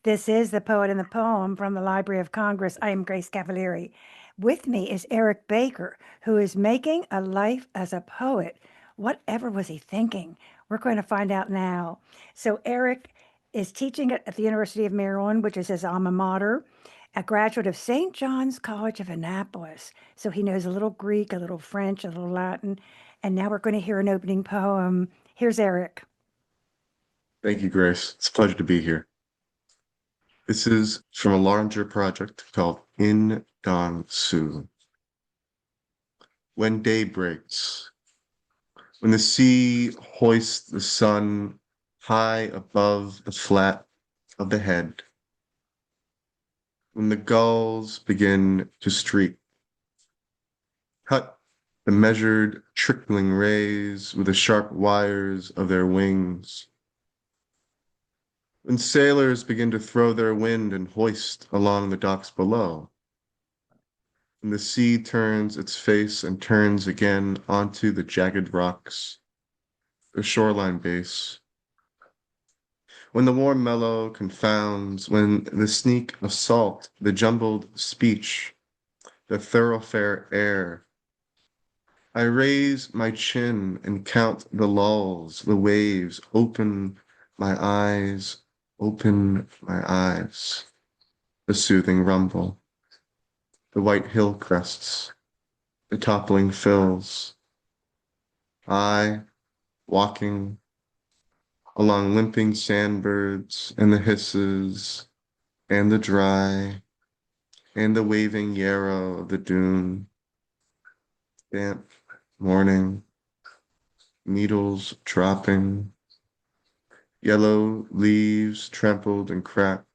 This is The Poet and the Poem from the Library of Congress. I am Grace Cavalieri. With me is Eric Baker, who is making a life as a poet. Whatever was he thinking? We're going to find out now. So, Eric is teaching at the University of Maryland, which is his alma mater, a graduate of St. John's College of Annapolis. So, he knows a little Greek, a little French, a little Latin. And now we're going to hear an opening poem. Here's Eric. Thank you, Grace. It's a pleasure to be here. This is from a larger project called In Dawn Su. When day breaks, when the sea hoists the sun high above the flat of the head, when the gulls begin to streak, cut the measured trickling rays with the sharp wires of their wings, when sailors begin to throw their wind and hoist along the docks below, when the sea turns its face and turns again onto the jagged rocks, the shoreline base, when the warm mellow confounds, when the sneak of salt, the jumbled speech, the thoroughfare air, I raise my chin and count the lulls, the waves, open my eyes, the soothing rumble, the white hill crests, the toppling fills. I, walking along limping sandbirds and the hisses and the dry and the waving yarrow of the dune, damp morning, needles dropping, yellow leaves trampled and cracked.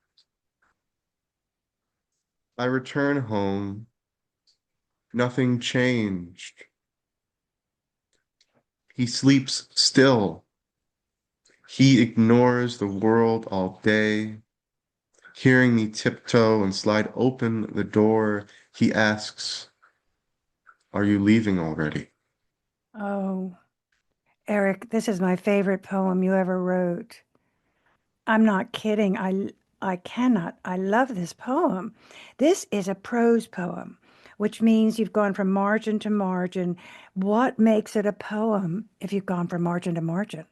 I return home, nothing changed. He sleeps still. He ignores the world all day. Hearing me tiptoe and slide open the door, he asks, "Are you leaving already?" Oh, Eric, this is my favorite poem you ever wrote. I'm not kidding. I cannot. I love this poem. This is a prose poem, which means you've gone from margin to margin. What makes it a poem if you've gone from margin to margin?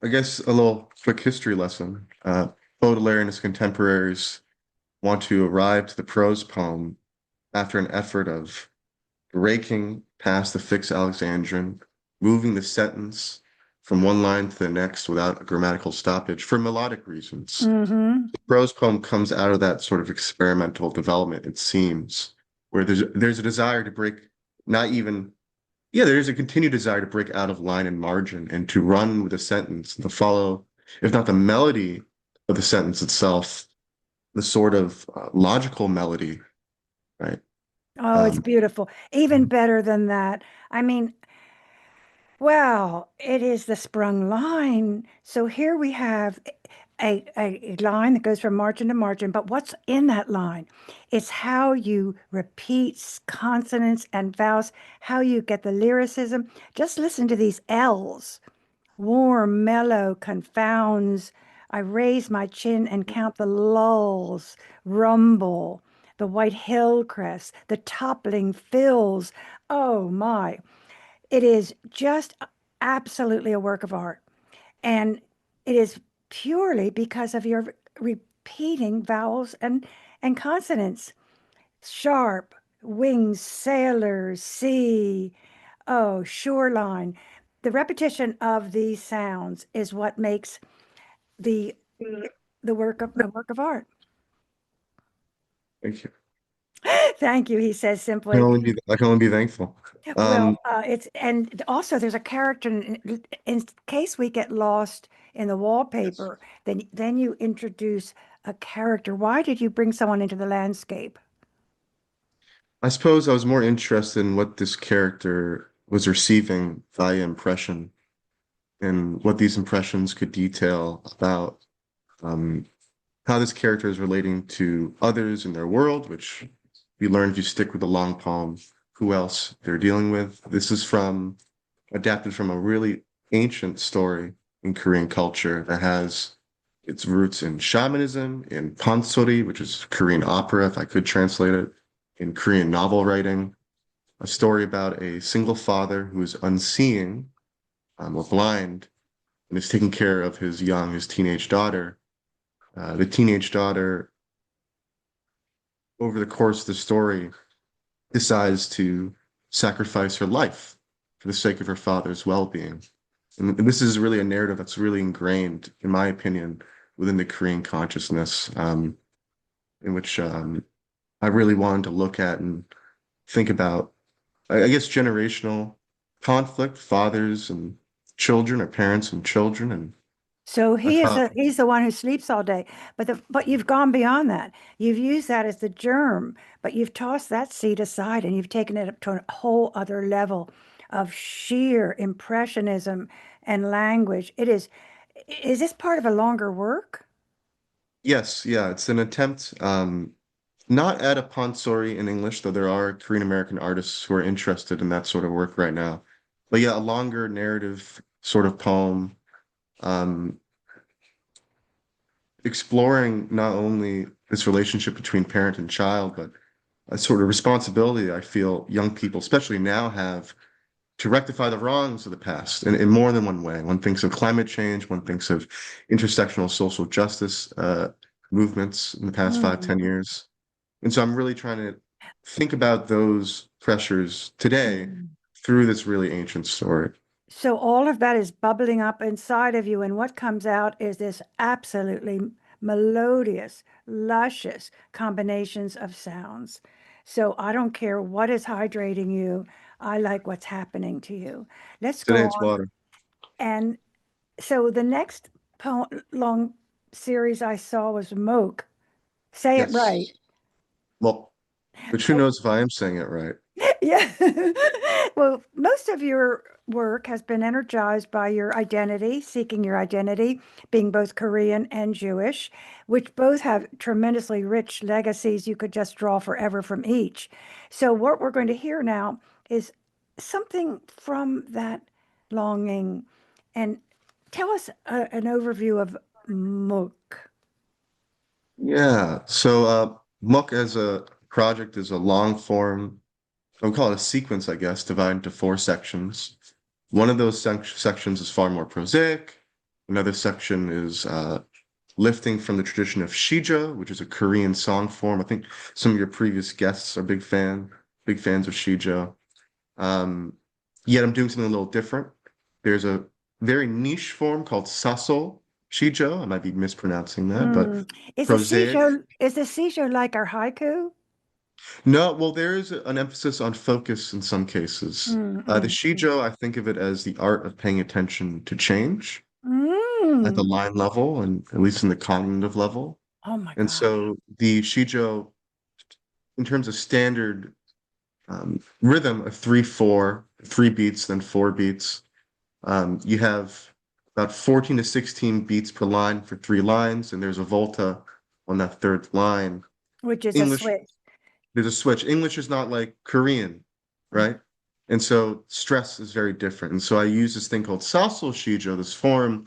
I guess a little quick history lesson. Baudelaire and his contemporaries want to arrive to the prose poem after an effort of breaking past the fixed Alexandrian, moving the sentence from one line to the next without a grammatical stoppage for melodic reasons. Mm-hmm. The prose poem comes out of that sort of experimental development, it seems, where there's a desire to break, not even, yeah, there's a continued desire to break out of line and margin and to run with a sentence and to follow, if not the melody of the sentence itself, the sort of logical melody, right? Oh, it's Um, beautiful. Even better than that. I mean, well, it is the sprung line. So here we have a line that goes from margin to margin, but what's in that line? It's how you repeat consonants and vowels, how you get the lyricism. Just listen to these L's. Warm, mellow, confounds. I raise my chin and count the lulls, rumble, the white hill crest, the toppling fills. Oh my. It is just absolutely a work of art. And it is purely because of your repeating vowels and consonants. Sharp, wings, sailors, sea, oh, shoreline. The repetition of these sounds is what makes the the work of art. thank you. Thank you, he says simply. I can only be thankful. Well, Um, it's and also there's a character in case we get lost in the yes. wallpaper, then you introduce a character. Why did you bring someone into the landscape? I suppose I was more interested in what this character was receiving via impression and what these impressions could detail about um, how this character is relating to others in their world, which you learn if you stick with the long poem, who else they're dealing with. This is from adapted from a really ancient story in Korean culture that has its roots in shamanism, in pansori, which is Korean opera, if I could translate it, in Korean novel writing, a story about a single father who is unseeing or blind and is taking care of his teenage daughter. The teenage daughter, over the course of the story, decides to sacrifice her life for the sake of her father's well-being. And this is really a narrative that's really ingrained, in my opinion, within the Korean consciousness, in which I really wanted to look at and think about, I guess, generational conflict, fathers and children, or parents and children. And So I thought, he's the one who sleeps all day. But you've gone beyond that. You've used that as the germ, but you've tossed that seed aside and you've taken it up to a whole other level of sheer impressionism and language. Is this part of a longer work? yes, yeah, it's an attempt, not at a pansori in English, though there are Korean American artists who are interested in that sort of work right now. But yeah, a longer narrative sort of poem, um, exploring not only this relationship between parent and child, but a sort of responsibility I feel young people, especially now, have to rectify the wrongs of the past in more than one way. One thinks of climate change, one thinks of intersectional social justice movements in the past five, Mm. 10 years. And so I'm really trying to think about those pressures today Mm. through this really ancient story. So all of that is bubbling up inside of you, and what comes out is this absolutely melodious, luscious combinations of sounds. So I don't care what is hydrating you. I like what's happening to you. Let's Today go it's on. water. And so the next long series I saw was Moke. Say it Yes. right. Well, but who knows if I am saying it right? Yeah. Well, most of your work has been energized by your identity, seeking your identity, being both Korean and Jewish, which both have tremendously rich legacies you could just draw forever from each. So, what we're going to hear now is something from that longing. And tell us an overview of Mook. Yeah. So Muck as a project is a long form, I would call it a sequence, I guess, divided into four sections. One of those sections is far more prosaic. Another section is lifting from the tradition of Shija, which is a Korean song form. I think some of your previous guests are big fans of Shija. Um, Yet I'm doing something a little different. There's a very niche form called Saso Shija. I might be mispronouncing that, but Hmm. prosaic. Is the seizure like our haiku? No, well, there is an emphasis on focus in some cases. The Mm. Shijo, I think of it as the art of paying attention to change at the Mm. line level and at least in the cognitive level. Oh my And gosh. so the Shijo, in terms of standard rhythm of 3/4, 3 beats, then 4 beats, you have about 14 to 16 beats per line for 3 lines, and there's a volta on that third line. Which is a English switch. There's a switch. English is not like Korean, Mm. right? And so stress is very different. And so I use this thing called Sasol Shijo, this form,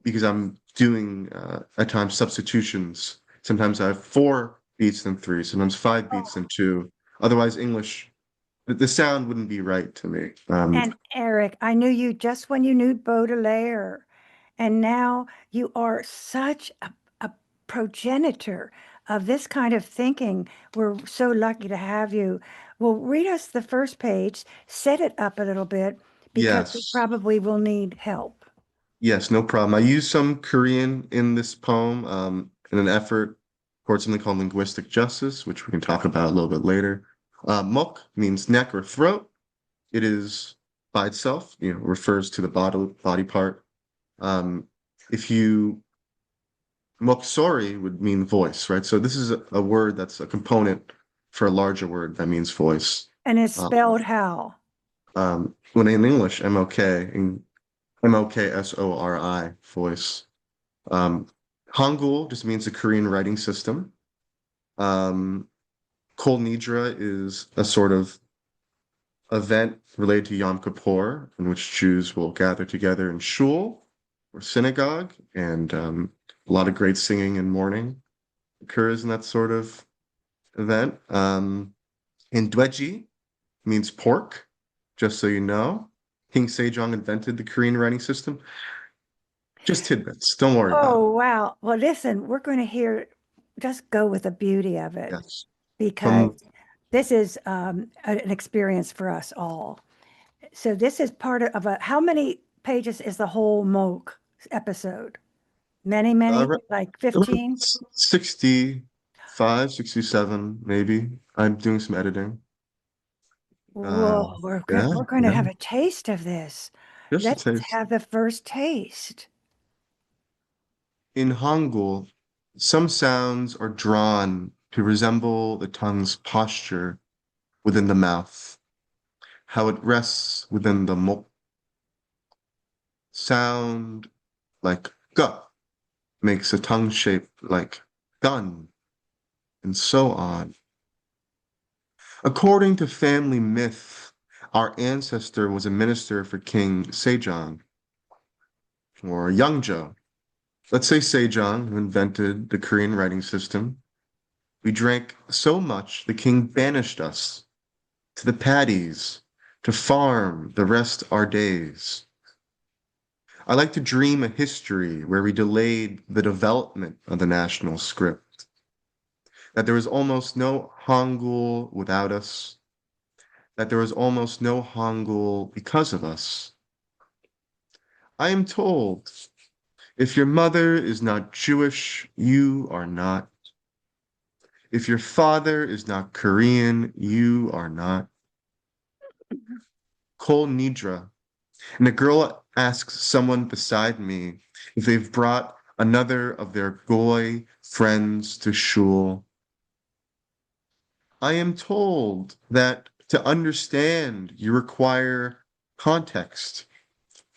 because I'm doing at times substitutions. Sometimes I have 4 beats than 3, sometimes 5 beats than 2. Otherwise, English, the sound wouldn't be right to me. And Eric, I knew you just when you knew Baudelaire, and now you are such a progenitor of this kind of thinking. We're so lucky to have you. Well, read us the first page, set it up a little bit, because we Yes, probably will need help. yes, no problem. I use some Korean in this poem in an effort towards something called linguistic justice, which we can talk about a little bit later. Mok means neck or throat. It is by itself, refers to the body part. Um, if you Moksori would mean voice, right? So this is a word that's a component for a larger word that means voice. And it's Um, spelled how? when in English, M-O-K, in Moksori, voice. Um, Hangul just means the Korean writing system. Um, Kol Nidra is a sort of event related to Yom Kippur, in which Jews will gather together in shul or synagogue and A lot of great singing and mourning occurs in that sort of event. And dweji means pork, just so you know. King Sejong invented the Korean writing system. Just tidbits. Don't worry about it. Oh, wow. Well, listen, we're going to hear, just go with the beauty of it Yes. because From this is an experience for us all. So this is part of a, how many pages is the whole Moog episode? Many, many, uh, like 15? 65, 67, maybe. I'm doing some editing. Whoa, Yeah, we're going to yeah. have a taste of this. Just a Let's taste. have the first taste. In Hangul, some sounds are drawn to resemble the tongue's posture within the mouth, how it rests within the mok. Sound like gu makes a tongue shape like gun, and so on. According to family myth, our ancestor was a minister for King Sejong, or Youngjo. Let's say Sejong, who invented the Korean writing system. We drank so much the king banished us to the paddies to farm the rest our days. I like to dream a history where we delayed the development of the national script, that there was almost no Hangul without us, that there was almost no Hangul because of us. I am told if your mother is not Jewish, you are not. If your father is not Korean, you are not. Kol Nidra. And a girl asks someone beside me if they've brought another of their goy friends to shul. I am told that to understand, you require context,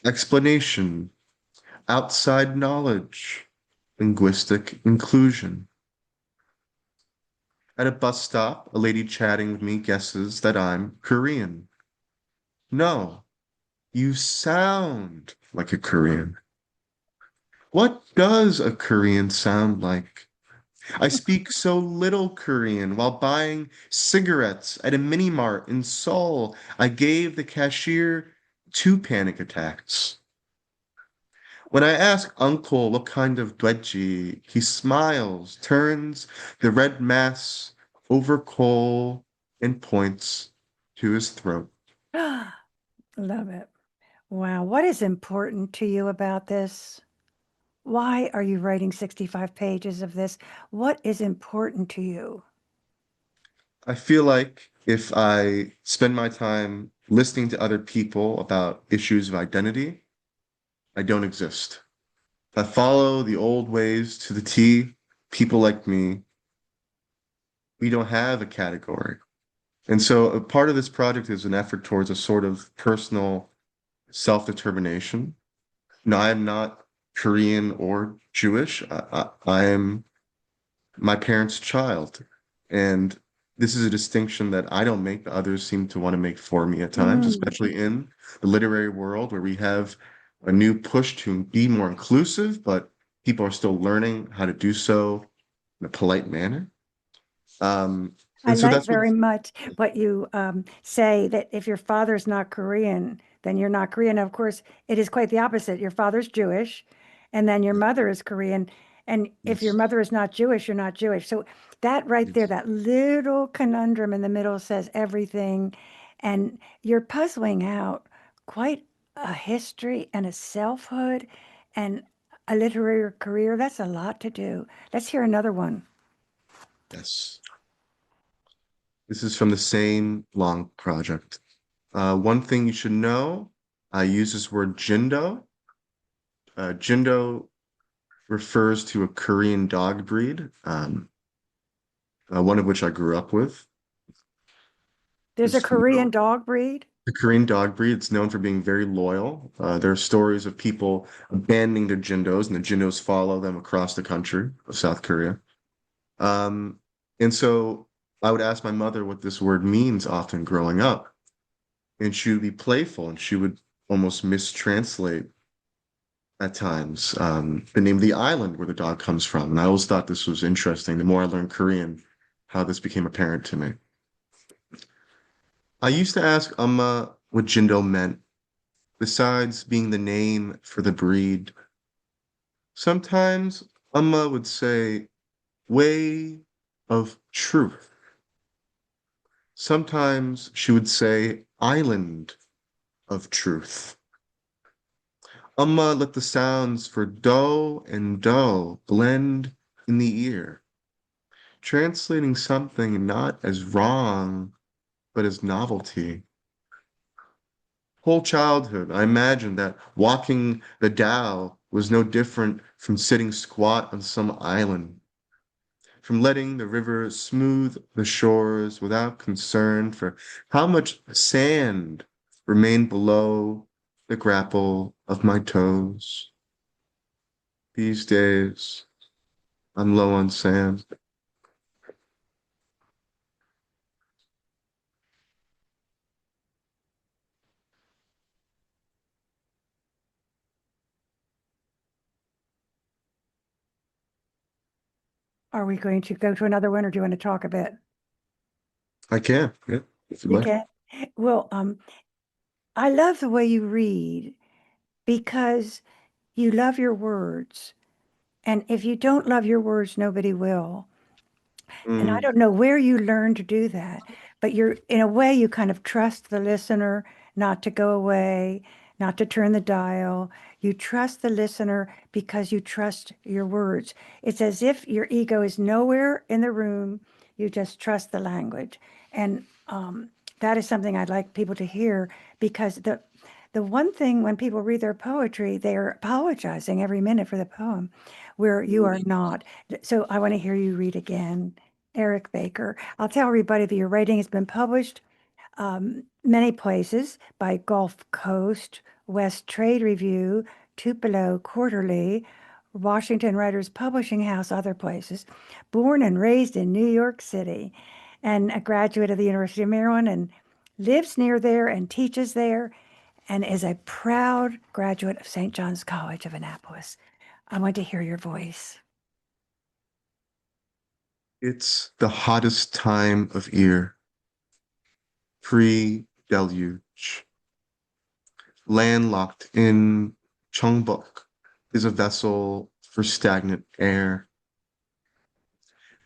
explanation, outside knowledge, linguistic inclusion. At a bus stop, a lady chatting with me guesses that I'm Korean. No, you sound like a Korean. What does a Korean sound like? I speak so little Korean while buying cigarettes at a mini mart in Seoul. I gave the cashier 2 panic attacks. When I ask Uncle what kind of dweji, he smiles, turns the red mass over coal, and points to his throat. Love it. Wow. What is important to you about this? Why are you writing 65 pages of this? What is important to you? I feel like if I spend my time listening to other people about issues of identity, I don't exist. If I follow the old ways to the T, people like me, we don't have a category. And so a part of this project is an effort towards a sort of personal self-determination. No, I am not Korean or Jewish. I am my parents' child. And this is a distinction that I don't make, that others seem to want to make for me at times, Mm. especially in the literary world where we have a new push to be more inclusive, but people are still learning how to do so in a polite manner. Um, I and so like that's what, very much what you say that if your father's not Korean, then you're not Korean. Of course, it is quite the opposite. Your father's Jewish, and then your mother is Korean. And if your yes, mother is not Jewish, you're not Jewish. So that right there, yes, that little conundrum in the middle says everything. And you're puzzling out quite a history and a selfhood and a literary career. That's a lot to do. Let's hear another one. yes. This is from the same long project. One thing you should know, I use this word jindo. Jindo refers to a Korean dog breed, one of which I grew up with. There's a This Korean dog breed. the Korean dog breed, it's known for being very loyal. There are stories of people abandoning their jindos, and the jindos follow them across the country of South Korea. Um, and so I would ask my mother what this word means often growing up, and she would be playful, and she would almost mistranslate at times. The name of the island where the dog comes from. And I always thought this was interesting. The more I learned Korean, how this became apparent to me. I used to ask Amma what Jindo meant, besides being the name for the breed. Sometimes Amma would say, way of truth. Sometimes she would say, island of truth. Amma let the sounds for do and do blend in the ear, translating something not as wrong, but as novelty. Whole childhood, I imagined that walking the Tao was no different from sitting squat on some island, from letting the river smooth the shores without concern for how much sand remained below the grapple of my toes. These days, I'm low on sand. Are we going to go to another one or do you want to talk a bit? I can, yeah, if you You like. can. Well, I love the way you read because you love your words. And if you don't love your words, nobody will. And I Mm, don't know where you learned to do that, but you're, in a way, you kind of trust the listener not to go away, not to turn the dial. You trust the listener because you trust your words. It's as if your ego is nowhere in the room. You just trust the language. And that is something I'd like people to hear because the one thing when people read their poetry, they're apologizing every minute for the poem, where you are not. So I want to hear you read again. Eric Baker. I'll tell everybody that your writing has been published many places by Gulf Coast, West Trade Review, Tupelo Quarterly, Washington Writers Publishing House, other places. Born and raised in New York City, and a graduate of the University of Maryland, and lives near there and teaches there, and is a proud graduate of St. John's College of Annapolis. I want to hear your voice. it's the hottest time of year, pre-deluge. Landlocked in Chongbuk is a vessel for stagnant air.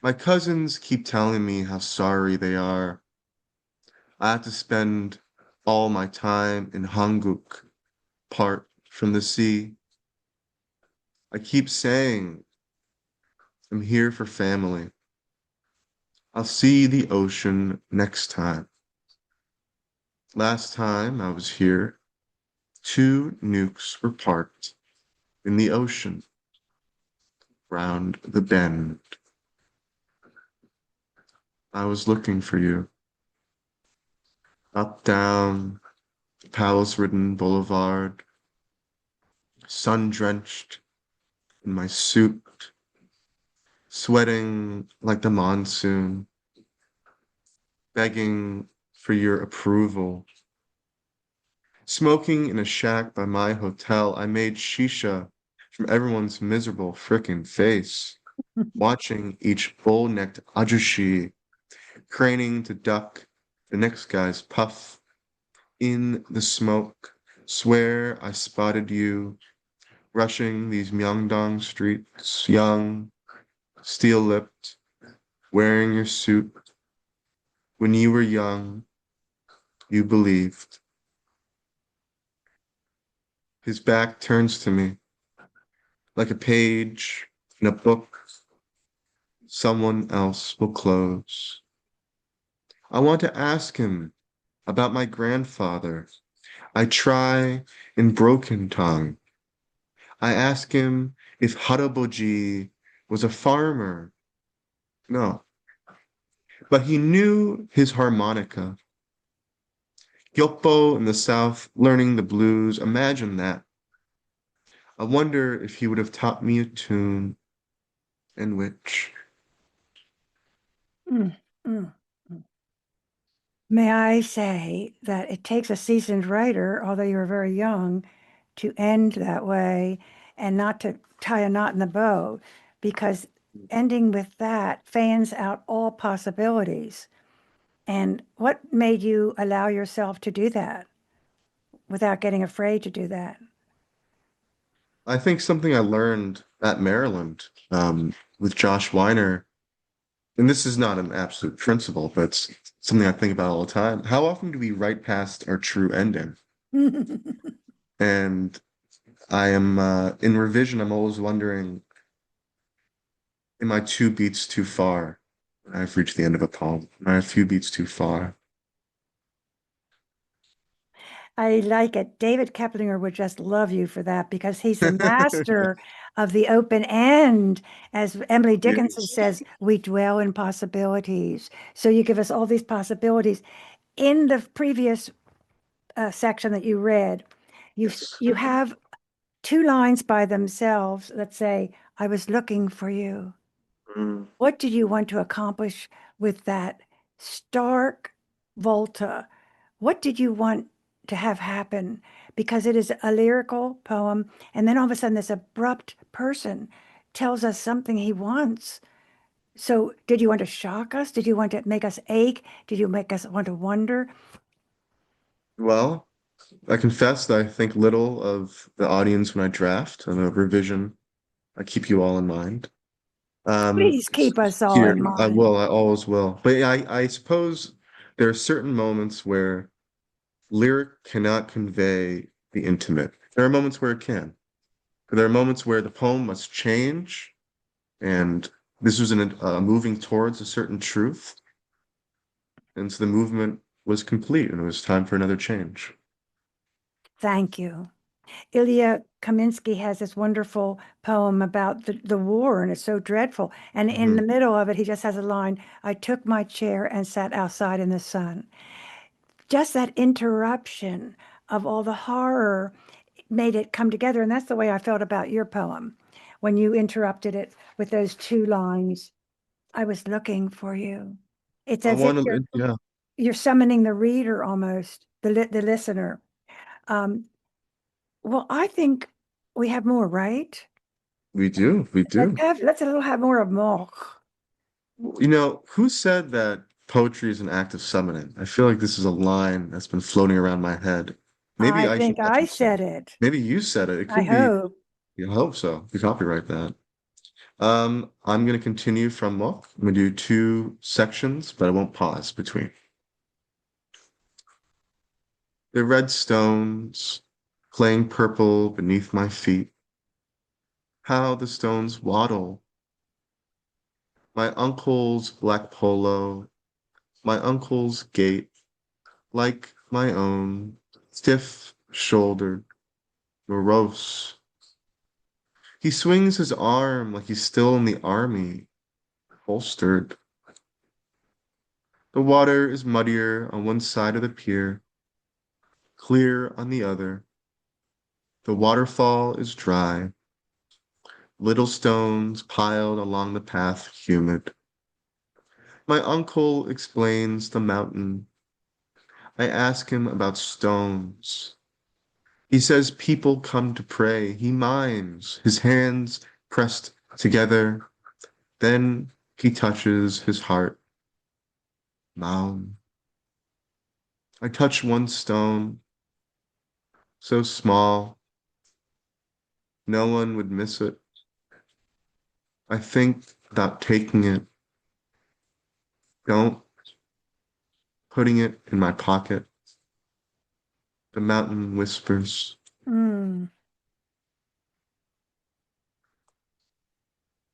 My cousins keep telling me how sorry they are. I have to spend all my time in Hanguk, apart from the sea. I keep saying I'm here for family. I'll see the ocean next time. Last time I was here, two nukes were parked in the ocean round the bend. I was looking for you. Up, down, palace-ridden boulevard, sun-drenched in my suit, sweating like the monsoon, begging for your approval. Smoking in a shack by my hotel, I made shisha from everyone's miserable frickin' face, watching each bull-necked ajushi craning to duck the next guy's puff in the smoke. Swear I spotted you rushing these Myeongdong streets, young, steel-lipped, wearing your suit. When you were young, you believed. His back turns to me like a page in a book someone else will close. I want to ask him about my grandfather. I try in broken tongue. I ask him if Haraboji was a farmer. No, but he knew his harmonica. Gyokbo in the South, learning the blues. Imagine that. I wonder if he would have taught me a tune in which. Mm, mm, mm. May I say that it takes a seasoned writer, although you're very young, to end that way. and not to tie a knot in the bow, because ending with that fans out all possibilities. And what made you allow yourself to do that without getting afraid to do that? I think something I learned at Maryland with Josh Weiner, and this is not an absolute principle, but it's something I think about all the time. How often do we write past our true ending? And I am in revision, I'm always wondering, am I two beats too far? I've reached the end of a poem. Am I a few beats too far? I like it. David Keplinger would just love you for that because he's the master of the open end. As Emily Dickinson Yes. says, we dwell in possibilities. So you give us all these possibilities. In the previous section that you read, you have two lines by themselves that say, I was looking for you. Mm. What did you want to accomplish with that stark volta? What did you want to have happen? Because it is a lyrical poem, and then all of a sudden, this abrupt person tells us something he wants. So, did you want to shock us? Did you want to make us ache? Did you make us want to wonder? Well, I confess that I think little of the audience when I draft and a revision. I keep you all in mind. Please keep us all Here, in I mind. will, I always will. But yeah, I suppose there are certain moments where lyric cannot convey the intimate. There are moments where it can. There are moments where the poem must change, and this was moving towards a certain truth, and so the movement was complete, and it was time for another change. Thank you. Ilya Kaminsky has this wonderful poem about the war, and it's so dreadful. And in Mhm. the middle of it, he just has a line, I took my chair and sat outside in the sun. Just that interruption of all the horror made it come together. And that's the way I felt about your poem when you interrupted it with those two lines. I was looking for you. It's I as if want to, yeah, you're summoning the reader almost, the listener. Um, well, I think we have more, right? we do, we do. Let's a little have more of Moch. You know, who said that poetry is an act of summoning? I feel like this is a line that's been floating around my head. Maybe I I should think let I you say said it. it. Maybe you said it. It I could be, hope. I hope so. You copyright that. I'm going to continue from Mock. I'm going to do two sections, but I won't pause between. The red stones playing purple beneath my feet. How the stones waddle. My uncle's black polo, my uncle's gait, like my own, stiff-shouldered, morose. He swings his arm like he's still in the army, holstered. The water is muddier on one side of the pier, clear on the other. The waterfall is dry, little stones piled along the path, humid. My uncle explains the mountain. I ask him about stones. He says people come to pray. He mimes, his hands pressed together. Then he touches his heart. Mound. I touch one stone, so small, no one would miss it. I think about taking it, don't putting it in my pocket. The mountain whispers. Mm.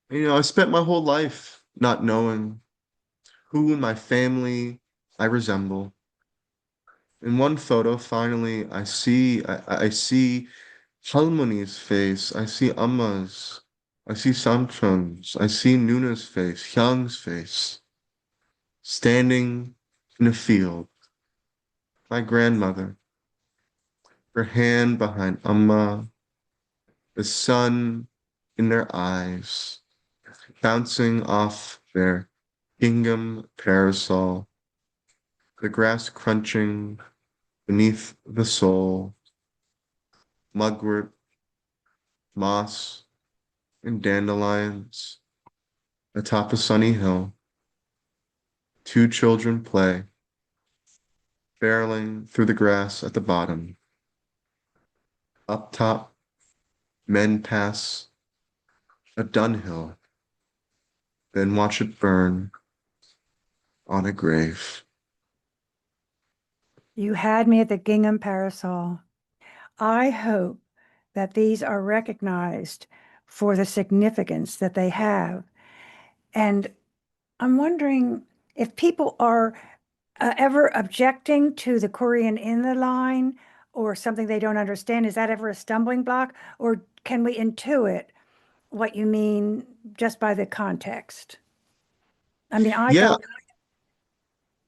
You know, I spent my whole life not knowing who in my family I resemble. In one photo, finally, I see Halmoni's face. I see Amma's. I see Samchung's. I see Nuna's face, Hyung's face, standing in a field. My grandmother, her hand behind Amma, the sun in their eyes, bouncing off their gingham parasol, the grass crunching beneath the sole, mugwort moss, and dandelions. Atop a sunny hill, two children play, barreling through the grass at the bottom. Up top, men pass a dunghill, then watch it burn on a grave. You had me at the gingham parasol. I hope that these are recognized for the significance that they have. And I'm wondering if people are ever objecting to the Korean in the line or something they don't understand. Is that ever a stumbling block? Or can we intuit what you mean just by the context? I mean, Yeah.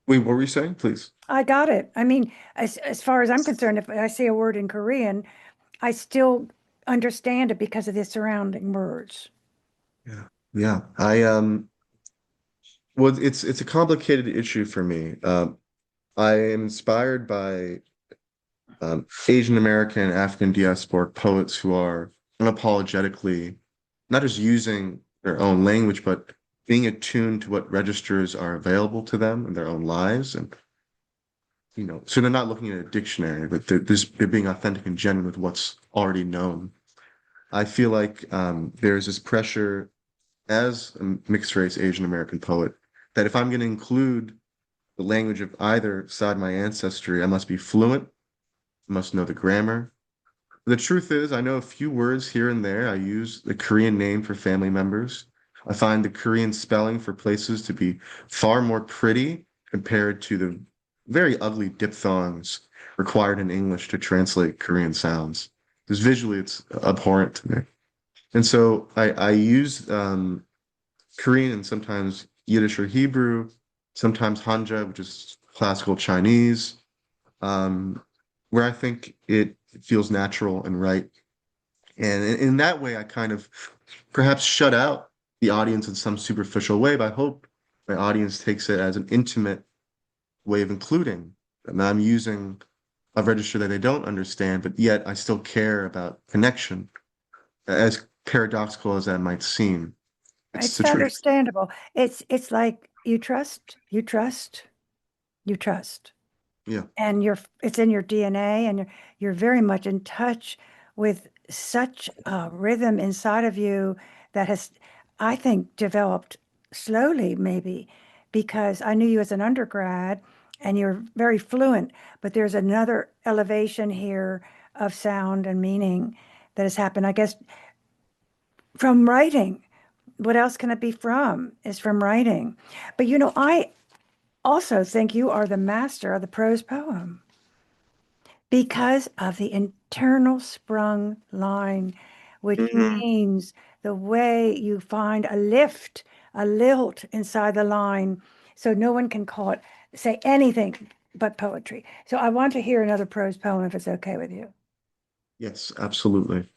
Wait, what were you saying? Please. I got it. I mean, as far as I'm concerned, if I see a word in Korean, I still understand it because of the surrounding words. Yeah. Yeah. Well, it's a complicated issue for me. I am inspired by Asian American and African diasporic poets who are unapologetically not just using their own language, but being attuned to what registers are available to them in their own lives. And, so they're not looking at a dictionary, but they're being authentic and genuine with what's already known. I feel like there's this pressure as a mixed race Asian American poet that if I'm going to include the language of either side of my ancestry, I must be fluent, I must know the grammar. The truth is, I know a few words here and there. I use the Korean name for family members. I find the Korean spelling for places to be far more pretty compared to the very ugly diphthongs required in English to translate Korean sounds. Because visually, it's abhorrent to me. And so I use Korean and sometimes Yiddish or Hebrew, sometimes Hanja, which is classical Chinese, um, where I think it feels natural and right. And in that way, I kind of perhaps shut out the audience in some superficial way, but I hope my audience takes it as an intimate way of including. And I'm using a register that they don't understand, but yet I still care about connection, as paradoxical as that might seem. It's It's the truth. understandable. It's like you trust, you trust, you trust. Yeah. And it's in your DNA and you're very much in touch with such a rhythm inside of you that has, I think, developed slowly, maybe, because I knew you as an undergrad and you're very fluent, but there's another elevation here of sound and meaning that has happened, I guess, from writing. What else can it be from? Is from writing. But I also think you are the master of the prose poem because of the internal sprung line, which Mhm. means the way you find a lift, a lilt inside the line, so no one can call it, say anything but poetry. So I want to hear another prose poem if it's okay with you. Yes, absolutely.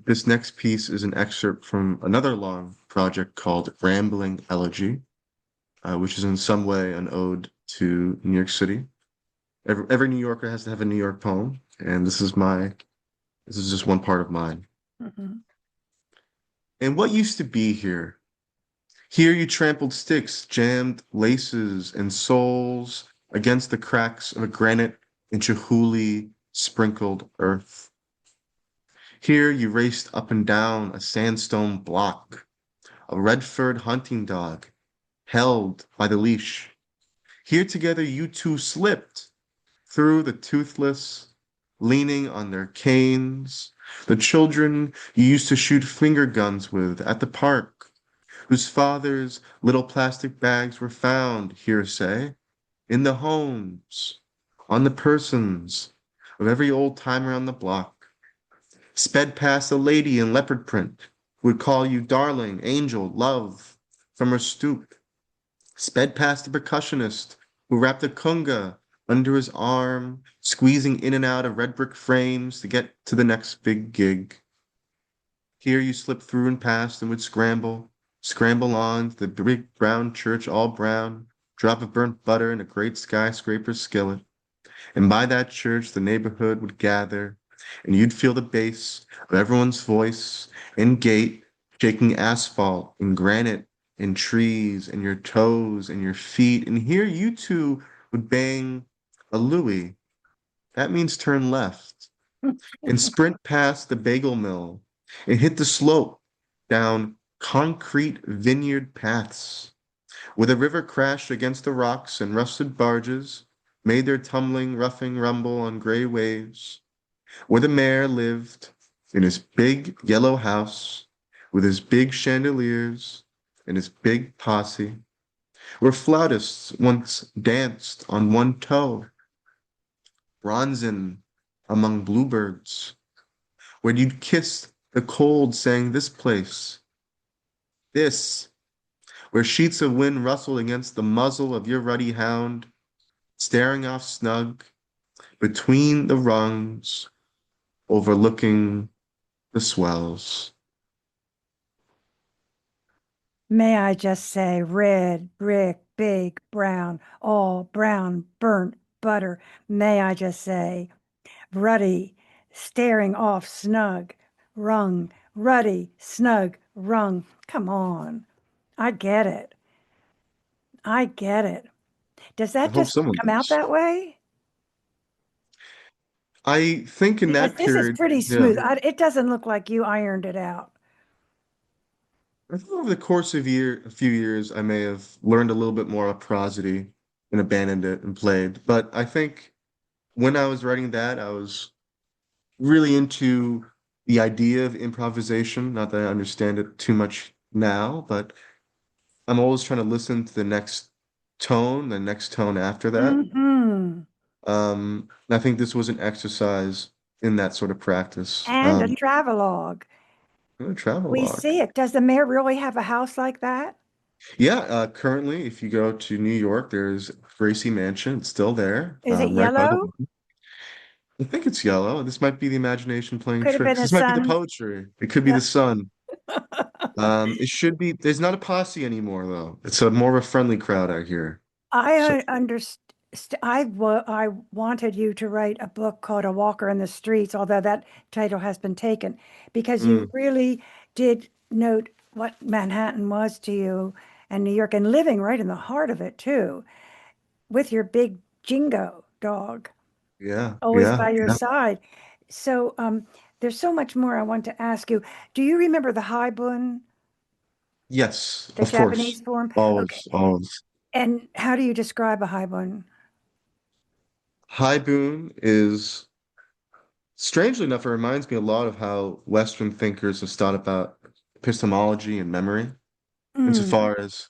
This next piece is an excerpt from another long project called Rambling Elegy, which is in some way an ode to New York City. Every New Yorker has to have a New York poem, and this is just one part of mine. Mhm. And what used to be here? Here you trampled sticks, jammed laces and soles against the cracks of a granite and chihuly sprinkled earth. Here you raced up and down a sandstone block, a red-furred hunting dog, held by the leash. Here together you two slipped through the toothless, leaning on their canes, the children you used to shoot finger guns with at the park, whose fathers' little plastic bags were found, hearsay, in the homes, on the persons of every old timer on the block, sped past a lady in leopard print who would call you darling, angel, love from her stoop, sped past the percussionist who wrapped a kunga under his arm, squeezing in and out of red brick frames to get to the next big gig. Here you slipped through and past and would scramble on to the big brown church, all brown, drop of burnt butter in a great skyscraper skillet. And by that church the neighborhood would gather, and you'd feel the bass of everyone's voice and gait shaking asphalt and granite and trees and your toes and your feet. And here you two would bang a Louie. That means turn left and sprint past the bagel mill and hit the slope down concrete vineyard paths where the river crashed against the rocks and rusted barges made their tumbling, roughing rumble on gray waves, where the mayor lived in his big yellow house with his big chandeliers and his big posse, where flautists once danced on one toe, bronzing among bluebirds, where you'd kiss the cold saying this place, this, where sheets of wind rustled against the muzzle of your ruddy hound, staring off snug between the rungs, overlooking the swells. May I just say red brick, big brown, all brown, burnt butter. May I just say ruddy, staring off snug, rung, ruddy, snug, rung. Come on. I get it. I get it. Does I that hope just someone come out does. that way? I think in Because that this is period, pretty yeah, smooth. It doesn't look like you ironed it out. I think over the course of a few years, I may have learned a little bit more of prosody and abandoned it and played. But I think when I was writing that, I was really into the idea of improvisation. Not that I understand it too much now, but I'm always trying to listen to the next tone after that. Hmm. I think this was an exercise in that sort of practice. And a travelogue. A travel We log. see it. Does the mayor really have a house like that? Yeah, currently, if you go to New York, there's Gracie Mansion. It's still there, Is it right by the yellow? water. I think it's yellow. This might be the imagination playing Could have been tricks. the This might be the sun. poetry. It could be Yeah. the sun. It should be. There's not a posse anymore, though. It's a more of a friendly crowd out here. So, Understand. I wanted you to write a book called A Walker in the Streets, although that title has been taken, because you mm, really did note what Manhattan was to you and New York and living right in the heart of it too, with your big Jingo dog yeah, always yeah, by your yeah. side. So there's so much more I want to ask you. Do you remember the Haibun, Yes, the of course. Japanese form? Okay. Always, always. And how do you describe a Haibun? High Boon is strangely enough, it reminds me a lot of how Western thinkers have thought about epistemology and memory, Mm. insofar as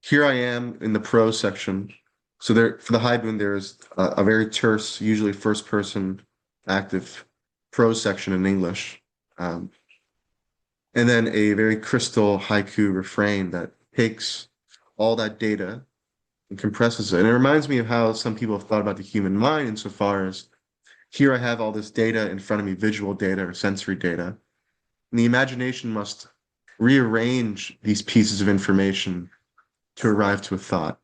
here I am in the prose section. So there, for the high boon, there's a very terse, usually first person active prose section in English. Um, and then a very crystal haiku refrain that takes all that data and compresses it. And it reminds me of how some people have thought about the human mind insofar as here I have all this data in front of me, visual data or sensory data. And the imagination must rearrange these pieces of information to arrive to a thought.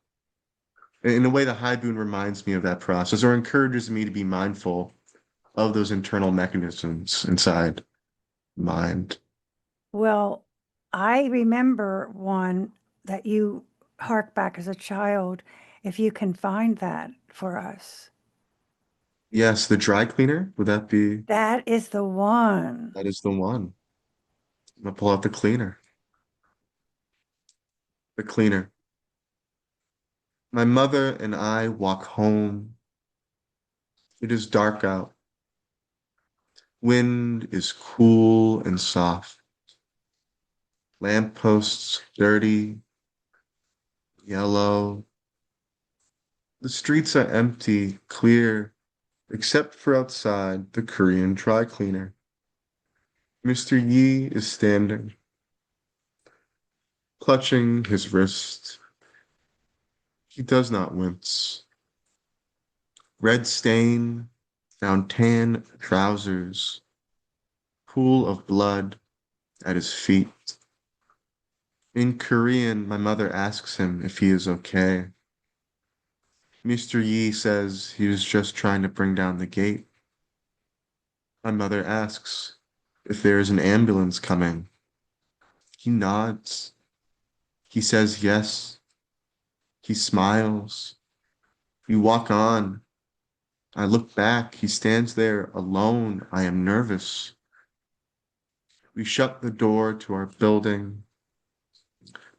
In a way, the high boon reminds me of that process or encourages me to be mindful of those internal mechanisms inside mind. Well, I remember one that you hark back as a child, if you can find that for us. Yes, the dry cleaner, would that be? That is the one. That is the one. I'm gonna pull out the cleaner. The cleaner. My mother and I walk home. It is dark out. Wind is cool and soft. Lampposts dirty, yellow. The streets are empty, clear, except for outside the Korean dry cleaner. Mr. Yi is standing, clutching his wrist. He does not wince. Red stain down tan trousers, pool of blood at his feet. In Korean, my mother asks him if he is okay. Mr. Yi says he was just trying to bring down the gate. My mother asks if there is an ambulance coming. He nods. He says yes. He smiles. We walk on. I look back. He stands there alone. I am nervous. We shut the door to our building.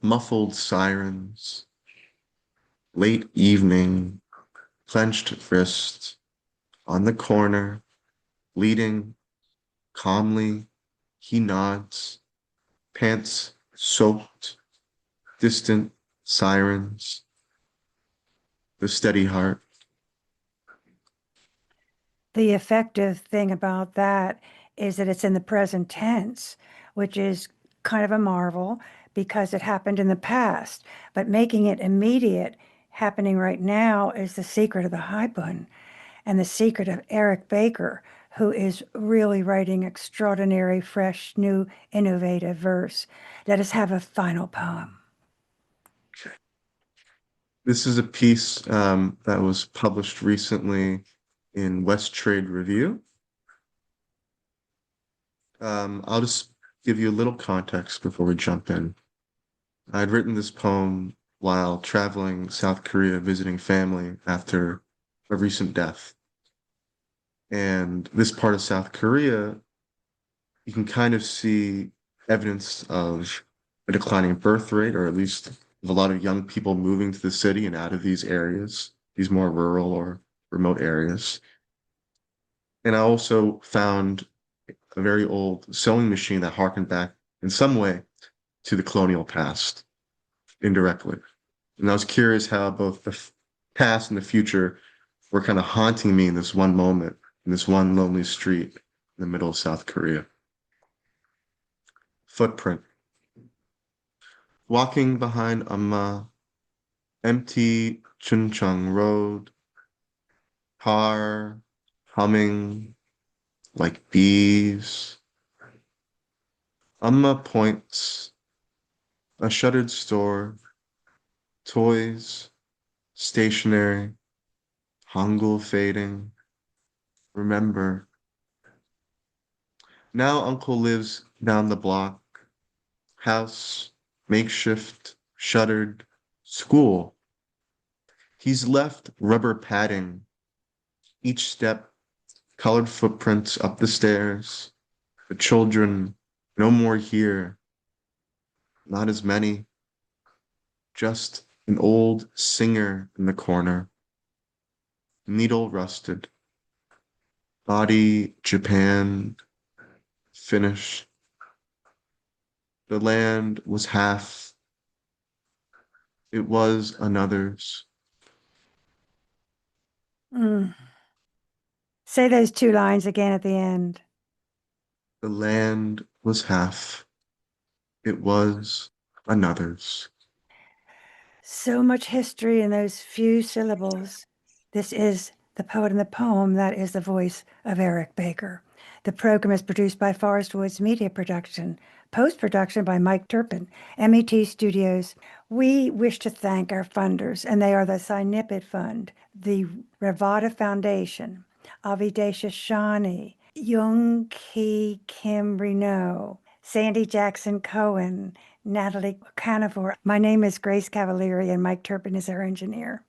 Muffled sirens. Late evening. Clenched wrist. On the corner. Bleeding. Calmly. He nods. Pants soaked. Distant sirens. The steady heart. The effective thing about that is that it's in the present tense, which is kind of a marvel because it happened in the past. But making it immediate, happening right now, is the secret of the Haibun and the secret of Eric Baker, who is really writing extraordinary, fresh, new, innovative verse. Let us have a final poem. This is a piece that was published recently in West Trade Review. I'll just give you a little context before we jump in. I'd written this poem while traveling South Korea visiting family after a recent death. And this part of South Korea, you can kind of see evidence of a declining birth rate, or at least of a lot of young people moving to the city and out of these areas, these more rural or remote areas. And I also found a very old sewing machine that harkened back in some way to the colonial past indirectly. And I was curious how both the past and the future were kind of haunting me in this one moment, in this one lonely street in the middle of South Korea. Footprint. Walking behind Amma, empty Chuncheong Road, car humming like bees. Amma points, a shuttered store, toys, stationery, Hangul fading. Remember, now uncle lives down the block. House, makeshift, shuttered, school. He's left rubber padding. Each step, colored footprints up the stairs. The children, no more here. Not as many. Just an old singer in the corner. Needle rusted. Body, Japan, finished. The land was half. It was another's. Mm. Say those two lines again at the end. The land was half. It was another's. So much history in those few syllables. This is The Poet and the Poem. That is the voice of Eric Baker. The program is produced by Forest Woods Media Production, post-production by Mike Turpin, MET Studios. We wish to thank our funders, and they are the Sinipid Fund, the Ravada Foundation, Avidesha Shani, Young Ki Kim Reno, Sandy Jackson Cohen, Natalie Canavore. My name is Grace Cavalieri, and Mike Turpin is our engineer.